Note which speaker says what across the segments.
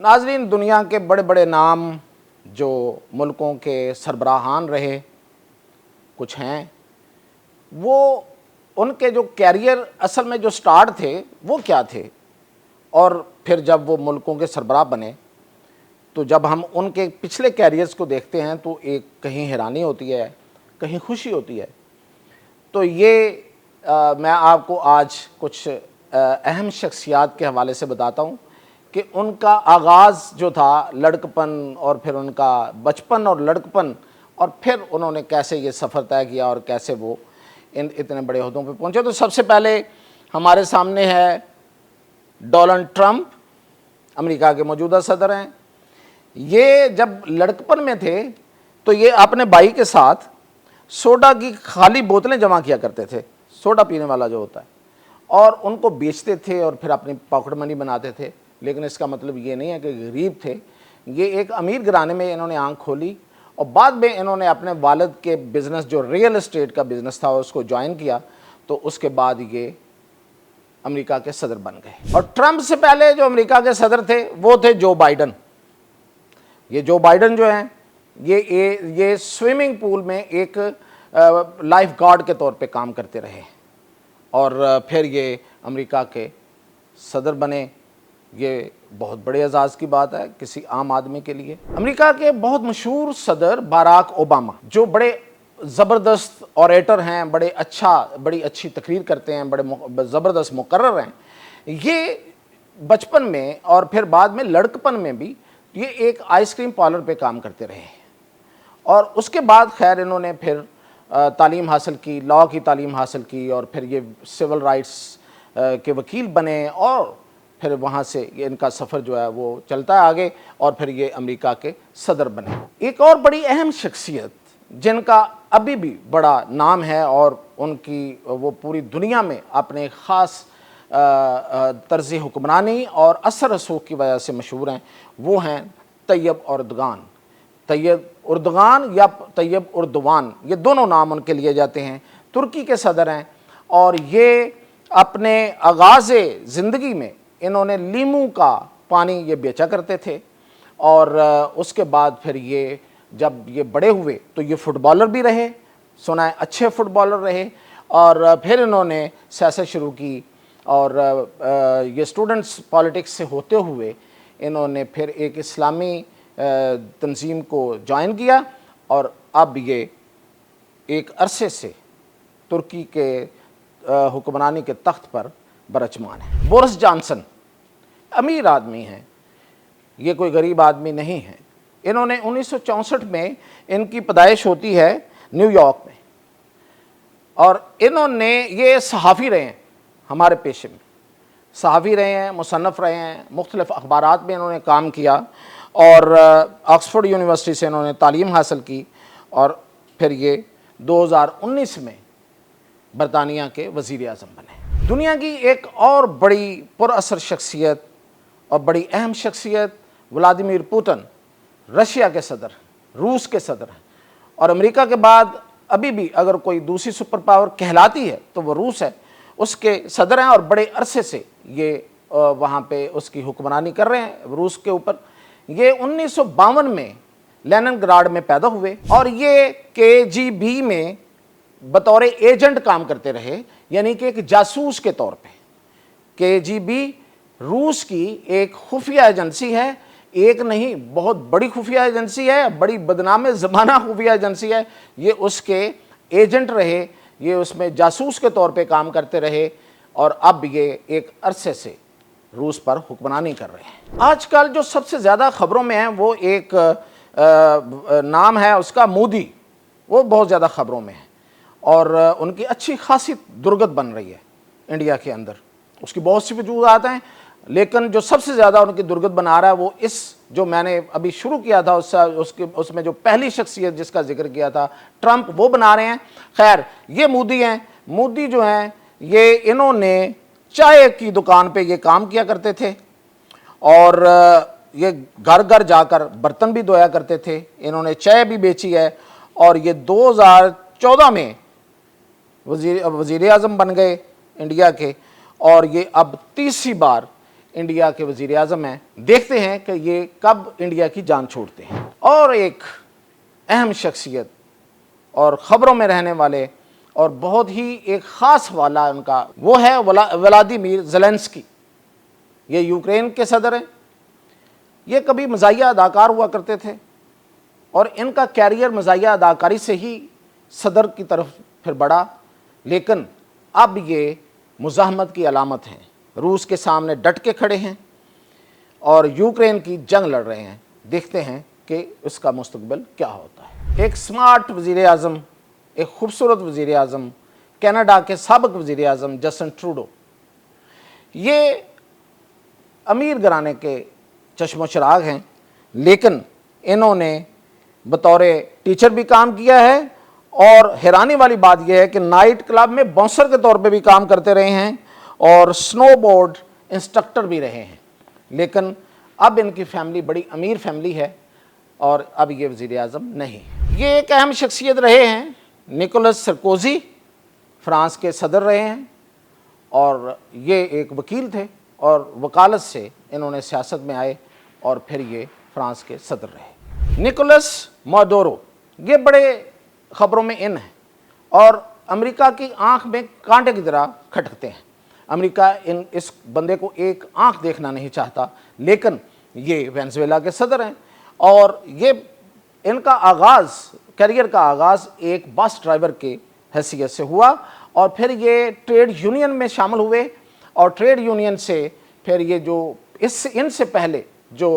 Speaker 1: नाज़रीन, दुनिया के बड़े बड़े नाम जो मुल्कों के सरबराहान रहे कुछ हैं, वो उनके जो कैरियर असल में जो स्टार्ट थे वो क्या थे, और फिर जब वो मुल्कों के सरबराह बने तो जब हम उनके पिछले कैरियर्स को देखते हैं तो एक कहीं हैरानी होती है, कहीं खुशी होती है। तो ये मैं आपको आज कुछ अहम शख्सियात के हवाले से बताता हूँ कि उनका आगाज़ जो था लड़कपन, और फिर उनका बचपन और लड़कपन, और फिर उन्होंने कैसे ये सफ़र तय किया और कैसे वो इतने बड़े ओहदों पे पहुँचे। तो सबसे पहले हमारे सामने है डोनाल्ड ट्रंप, अमेरिका के मौजूदा सदर हैं। ये जब लड़कपन में थे तो ये अपने भाई के साथ सोडा की खाली बोतलें जमा किया करते थे, सोडा पीने वाला जो होता है, और उनको बेचते थे और फिर अपनी पॉकेट मनी बनाते थे। लेकिन इसका मतलब ये नहीं है कि गरीब थे, ये एक अमीर घराने में इन्होंने आंख खोली और बाद में इन्होंने अपने वालिद के बिज़नेस जो रियल एस्टेट का बिज़नेस था उसको ज्वाइन किया, तो उसके बाद ये अमेरिका के सदर बन गए। और ट्रंप से पहले जो अमेरिका के सदर थे वो थे जो बाइडन। ये जो बाइडन जो हैं ये स्विमिंग पूल में एक लाइफ गार्ड के तौर पे काम करते रहे और फिर ये अमेरिका के सदर बने। ये बहुत बड़े एजाज़ की बात है किसी आम आदमी के लिए। अमेरिका के बहुत मशहूर सदर बराक ओबामा, जो बड़े ज़बरदस्त ऑरेटर हैं, बड़ी अच्छी तकरीर करते हैं, बड़े ज़बरदस्त मुकर्रर हैं, ये बचपन में और फिर बाद में लड़कपन में भी ये एक आइसक्रीम पार्लर पे काम करते रहे। और उसके बाद खैर इन्होंने फिर तालीम हासिल की, लॉ की तालीम हासिल की, और फिर ये सिविल राइट्स के वकील बने, और फिर वहाँ से इनका सफ़र जो है वो चलता है आगे, और फिर ये अमेरिका के सदर बने। एक और बड़ी अहम शख्सियत जिनका अभी भी बड़ा नाम है और उनकी वो पूरी दुनिया में अपने ख़ास तर्ज़ हुक्मरानी और असर रसूख की वजह से मशहूर हैं, वो हैं तैयब उर्दगान। तैयब उर्दगान या तैयब उर्दवान, ये दोनों नाम उनके लिए जाते हैं। तुर्की के सदर हैं और ये अपने आगाज़ ज़िंदगी में इन्होंने लीमू का पानी ये बेचा करते थे, और उसके बाद फिर ये जब ये बड़े हुए तो ये फ़ुटबॉलर भी रहे, सुना है अच्छे फ़ुटबॉलर रहे, और फिर इन्होंने सियासत शुरू की, और ये स्टूडेंट्स पॉलिटिक्स से होते हुए इन्होंने फिर एक इस्लामी तंजीम को ज्वाइन किया, और अब ये एक अरसे से तुर्की के हुक्मरानी के तख्त पर बरचमान है। बोरिस जॉनसन अमीर आदमी हैं, ये कोई गरीब आदमी नहीं है। इन्होंने 1964 में इनकी पैदाइश होती है न्यूयॉर्क में, और इन्होंने ये सहाफ़ी रहे हैं, हमारे पेशे में सहाफ़ी रहे हैं, मुसन्नफ़ रहे हैं, मुख्तलिफ़ अखबारात में इन्होंने काम किया, और ऑक्सफोर्ड यूनिवर्सिटी से इन्होंने तालीम हासिल की, और फिर ये 2019 में बरतानिया के वज़ीर आज़म बने। दुनिया की एक और बड़ी पुरअसर शख्सियत और बड़ी अहम शख्सियत व्लादिमीर पुतिन, रशिया के सदर, रूस के सदर हैं, और अमेरिका के बाद अभी भी अगर कोई दूसरी सुपर पावर कहलाती है तो वो रूस है, उसके सदर हैं, और बड़े अरसे से ये वहाँ पे उसकी हुक्मरानी कर रहे हैं रूस के ऊपर। ये 1952 में लेनिनग्राड में पैदा हुए, और ये KGB में बतौर एजेंट काम करते रहे, यानी कि एक जासूस के तौर पे। KGB रूस की एक खुफिया एजेंसी है, एक नहीं बहुत बड़ी खुफिया एजेंसी है, बड़ी बदनाम ज़माना खुफिया एजेंसी है। ये उसके एजेंट रहे, ये उसमें जासूस के तौर पे काम करते रहे, और अब ये एक अरसे से रूस पर हुक्मरानी कर रहे हैं। आजकल जो सबसे ज़्यादा ख़बरों में है वो एक नाम है उसका मोदी, वो बहुत ज़्यादा ख़बरों में है, और उनकी अच्छी खासी दुर्गत बन रही है इंडिया के अंदर। उसकी बहुत सी वजूहात हैं, लेकिन जो सबसे ज़्यादा उनकी दुर्गत बना रहा है वो इस जो मैंने अभी शुरू किया था उसमें जो पहली शख्सियत जिसका जिक्र किया था ट्रंप, वो बना रहे हैं। खैर ये मोदी हैं। मोदी जो हैं ये इन्होंने चाय की दुकान पे ये काम किया करते थे, और ये घर घर जाकर बर्तन भी धोया करते थे। इन्होंने चाय भी बेची है, और ये 2014 में वज़ीर आज़म बन गए इंडिया के, और ये अब तीसरी बार इंडिया के वज़ीर आज़म हैं। देखते हैं कि ये कब इंडिया की जान छोड़ते हैं। और एक अहम शख्सियत और ख़बरों में रहने वाले और बहुत ही एक ख़ास वाला उनका वो है व्लादिमीर ज़ेलेंस्की। ये यूक्रेन के सदर हैं। ये कभी मज़ाहिया अदाकार हुआ करते थे और इनका कैरियर मज़ाहिया अदाकारी से ही सदर की तरफ फिर बढ़ा, लेकिन अब ये मुज़ाहमत की अलामत हैं। रूस के सामने डट के खड़े हैं और यूक्रेन की जंग लड़ रहे हैं। देखते हैं कि उसका मुस्तकबिल क्या होता है। एक स्मार्ट वज़ीर आज़म, एक खूबसूरत वज़ीर आज़म, कनाडा के साबिक़ वज़ीर आज़म जस्टिन ट्रूडो, ये अमीर घराने के चश्मो चिराग हैं, लेकिन इन्होंने बतौर टीचर भी काम किया है और हैरानी वाली बात यह है कि नाइट क्लब में बाउंसर के तौर पे भी काम करते रहे हैं और स्नोबोर्ड इंस्ट्रक्टर भी रहे हैं। लेकिन अब इनकी फैमिली बड़ी अमीर फैमिली है और अब ये वज़ीर आज़म नहीं। ये एक अहम शख्सियत रहे हैं। निकोलस सरकोजी फ्रांस के सदर रहे हैं और ये एक वकील थे और वकालत से इन्होंने सियासत में आए और फिर ये फ्रांस के सदर रहे। निकोलस माडुरो ये बड़े ख़बरों में इन हैं और अमेरिका की आंख में कांटे की तरह खटकते हैं। अमेरिका इस बंदे को एक आंख देखना नहीं चाहता, लेकिन ये वेनेज़ुएला के सदर हैं और ये इनका आगाज़, करियर का आगाज़ एक बस ड्राइवर की हैसियत से हुआ और फिर ये ट्रेड यूनियन में शामिल हुए और ट्रेड यूनियन से फिर ये जो इनसे पहले जो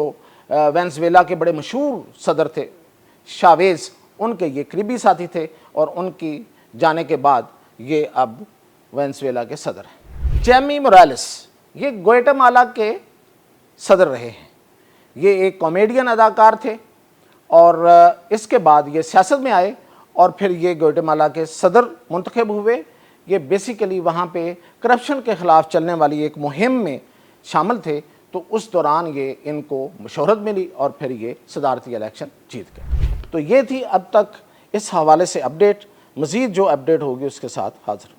Speaker 1: वेनेज़ुएला के बड़े मशहूर सदर थे शावेज़, उनके ये करीबी साथी थे और उनकी जाने के बाद ये अब वेनेज़ुएला के सदर हैं। जेमी मोरालेस ये ग्वाटेमाला के सदर रहे हैं। ये एक कॉमेडियन अदाकार थे और इसके बाद ये सियासत में आए और फिर ये ग्वाटेमाला के सदर मुंतखब हुए। ये बेसिकली वहाँ पे करप्शन के ख़िलाफ़ चलने वाली एक मुहिम में शामिल थे, तो उस दौरान ये इनको शोहरत मिली और फिर ये सदारती इलेक्शन जीत गए। तो ये थी अब तक इस हवाले से अपडेट। मज़ीद जो अपडेट होगी उसके साथ हाज़िर।